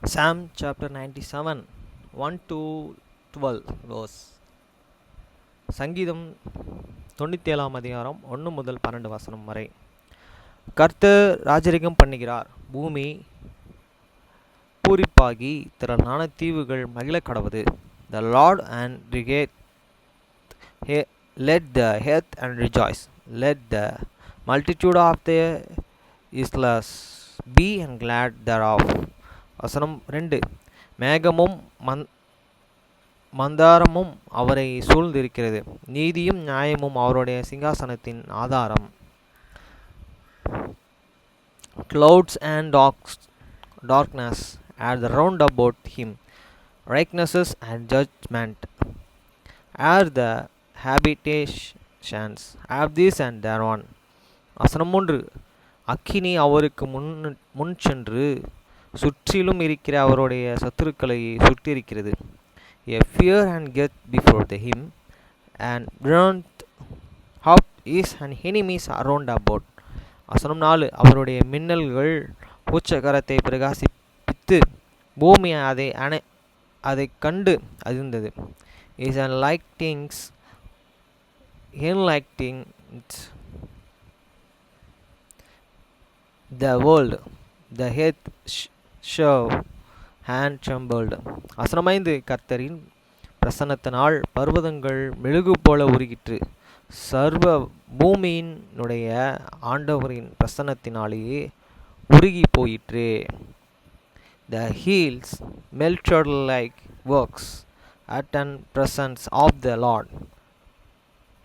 Psalm chapter 97 1 to 12 verse. சங்கீதம் 97 அதிகாரம் 1 முதல் 12 வசனம் வரை. கர்த்தர் ராஜரிகம் பண்ணுகிறார், பூமி பூரிப்பாகி திரளான தீவுகள் மகிழ கடவது. The Lord and regate, let the earth and rejoice, let the multitude of the isles be and glad thereof. வசனம் 2. மேகமும் மந்தாரமும் அவரை சூழ்ந்திருக்கிறது, நீதியும் நியாயமும் அவருடைய சிங்காசனத்தின் ஆதாரம். Clouds and darkness are the round about him, righteousness and judgment are the habitations of this and that one. வசனம் 3. அக்கினி அவருக்கு முன் சென்று சுற்றிலும் இருக்கிற அவருடைய சத்துருக்களை சுட்டிருக்கிறது. A fear and get before him, and burnt up his and enemies around about. வசனம் 4. அவருடைய மின்னல்கள் உச்சகரத்தை பிரகாசிப்பித்து பூமி அதை கண்டு அதிர்ந்தது. Is an lightnings the world, the earth show and trembled. வசனம் 5. கர்த்தரின் பிரசன்னத்தினால் பர்வதங்கள் மெழுகு போல உருகிற்று, சர்வ பூமியினுடைய ஆண்டவரின் பிரசன்னத்தினாலேயே உருகி போயிற்று. The hills melted like wax at the presence of the Lord,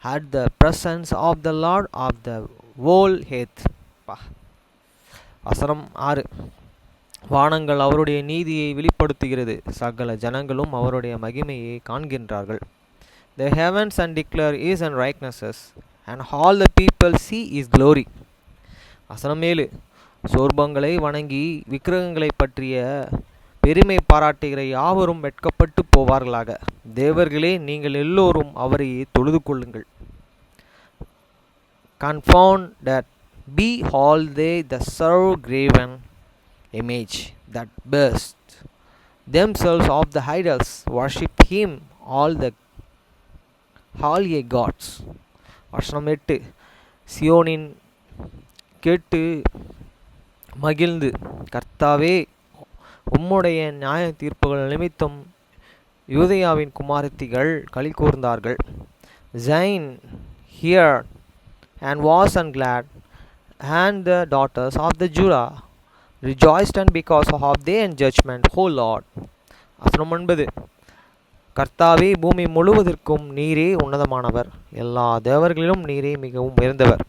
at the presence of the Lord of the whole earth. வசனம் 6. வானங்கள் அவருடைய நீதியை வெளிப்படுத்துகிறது, சகல ஜனங்களும் அவருடைய மகிமையை காண்கின்றார்கள். The heavens and declare his and righteousness, and all the people see his glory. வசனம் 7. சோர்பங்களை வணங்கி விக்கிரகங்களை பற்றிய பெருமை பாராட்டுகிற யாவரும் வெட்கப்பட்டு போவார்களாக. தேவர்களே, நீங்கள் எல்லோரும் அவரையே தொழுது கொள்ளுங்கள். Confound that be all they that serve graven image, that burst themselves of the idols, worship him all ye gods. வசனம் 8. சியோனின் கேட்டு மகிழ்ந்து, கர்த்தாவே, உம்முடைய நியாய தீர்ப்புகள் நிமித்தம் யூதேயாவின் குமாரத்திகள் களி கூர்ந்தார்கள். Zion heard and was and glad, and the daughters of the Judah rejoiced and because of their judgment, O Lord. வசனம் 9. கர்த்தாவே, பூமி முழுவதற்கும் நீரே உன்னதமானவர், எல்லா தேவர்களிலும் நீரே மிகவும் உயர்ந்தவர்.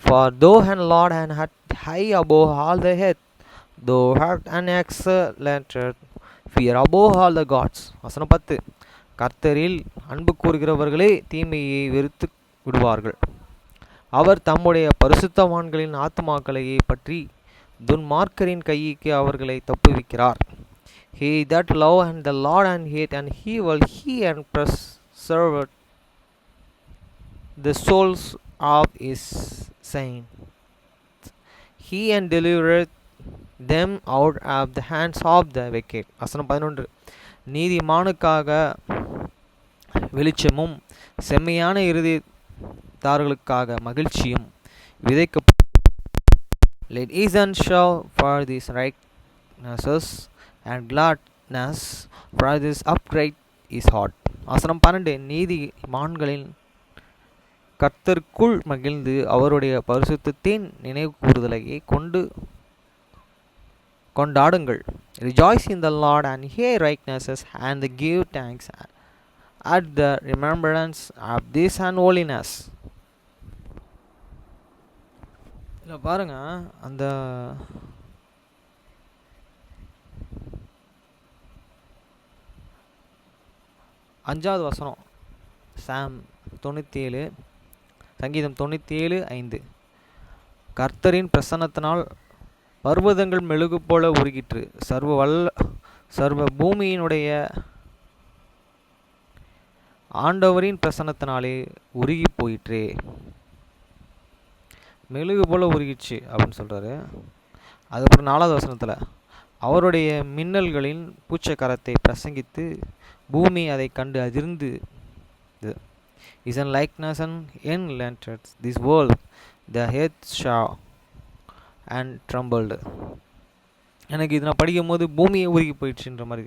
For thou and Lord and art high above all the earth, thou art an excellent fear above all the gods. வசனம் 10. கர்த்தரில் அன்பு கூறுகிறவர்களே தீமையை வெறுத்து விடுவார்கள், அவர் தம்முடைய பரிசுத்தவான்களின் ஆத்துமாக்களையே பற்றி துன்மார்க்கரின் கைக்கு அவர்களை தப்புவிக்கிறார். He that love and the Lord and hate and he will he and preserve the souls of his saints. He and delivereth them out of the hands of the wicked. வசனம் 11. நீதிமானுக்காக வெளிச்சமும் செம்மையான இருதயத்தார்களுக்காக மகிழ்ச்சியும் விதைக்கப்படும். Let his hand show for this righteousness, and gladness for this upright is heart. வசனம் 12. நீதிமான்களின் கர்த்தருக்குள் மகிழ்ந்து அவருடைய பரிசுத்தத்தின் நினைவு கூறுதலையே கொண்டாடுங்கள். Rejoice in the Lord and hear righteousness, and give thanks at the remembrance of this and holiness. இல்லை பாருங்க, அந்த அஞ்சாவது வசனம், சாம் 97, சங்கீதம் 97:5. கர்த்தரின் பிரசன்னத்தினால் பர்வதங்கள் மெழுகு போல உருகிற்று, சர்வ பூமியினுடைய ஆண்டவரின் பிரசன்னத்தினாலே உருகி போயிற்றே. மெழுகு போல உருகிச்சு அப்படின்னு சொல்கிறாரு. அதுக்கப்புறம் 4வது வசனத்தில், அவருடைய மின்னல்களின் பூச்சக்கரத்தை பிரசங்கித்து பூமி அதை கண்டு அதிர்ந்து is an likeness and entered this world the earth saw and trembled. எனக்கு இது நான் படிக்கும் போது பூமியை உருகி போயிடுச்சுன்ற மாதிரி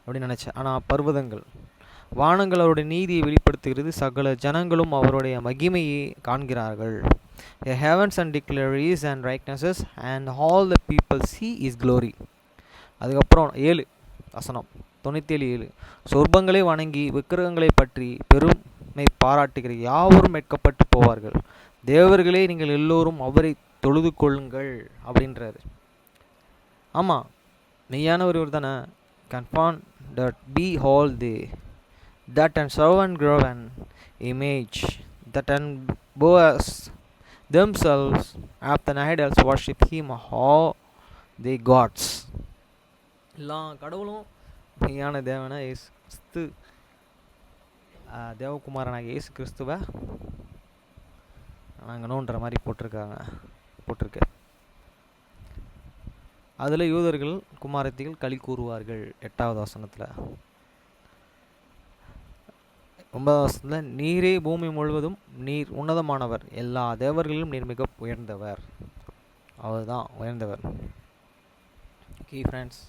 அப்படின்னு நினச்சேன். ஆனால் பர்வதங்கள் வானங்கள் அவருடைய நீதியை வெளிப்படுத்துகிறது, சகல ஜனங்களும் அவருடைய மகிமையை காண்கிறார்கள். The heavens and declare his and righteousness and all the people see his glory. அதுக்கப்புறம் 7 வசனம் 97:7 சொர்பங்களை வணங்கி விக்கிரகங்களை பற்றி பெருமை பாராட்டுகிற யாவரும் வெட்கப்பட்டு போவார்கள். தேவர்களே நீங்கள் எல்லோரும் அவரை தொழுது கொள்ளுங்கள் அப்படின்றாரு. ஆமாம், மெய்யானவர் இவர் தானே. Confirm that behold they that and serve and grow an image that and boas themselves after idols worship him all they gods. எல்லா கடவுளும் மெய்யான தேவனா இயேசு கிறிஸ்து, தேவகுமாரனாக இயேசு கிறிஸ்துவை நாங்கணுன்ற மாதிரி போட்டிருக்கு. அதில் யூதர்கள் குமாரத்திகள் களி கூறுவார்கள் 8வது வசனத்தில். 9வது வசனத்தில் நீரே பூமி முழுவதும் நீர் உன்னதமானவர், எல்லா தேவர்களிலும் நீர் மிக உயர்ந்தவர். அவர் தான் உயர்ந்தவர். Okay friends.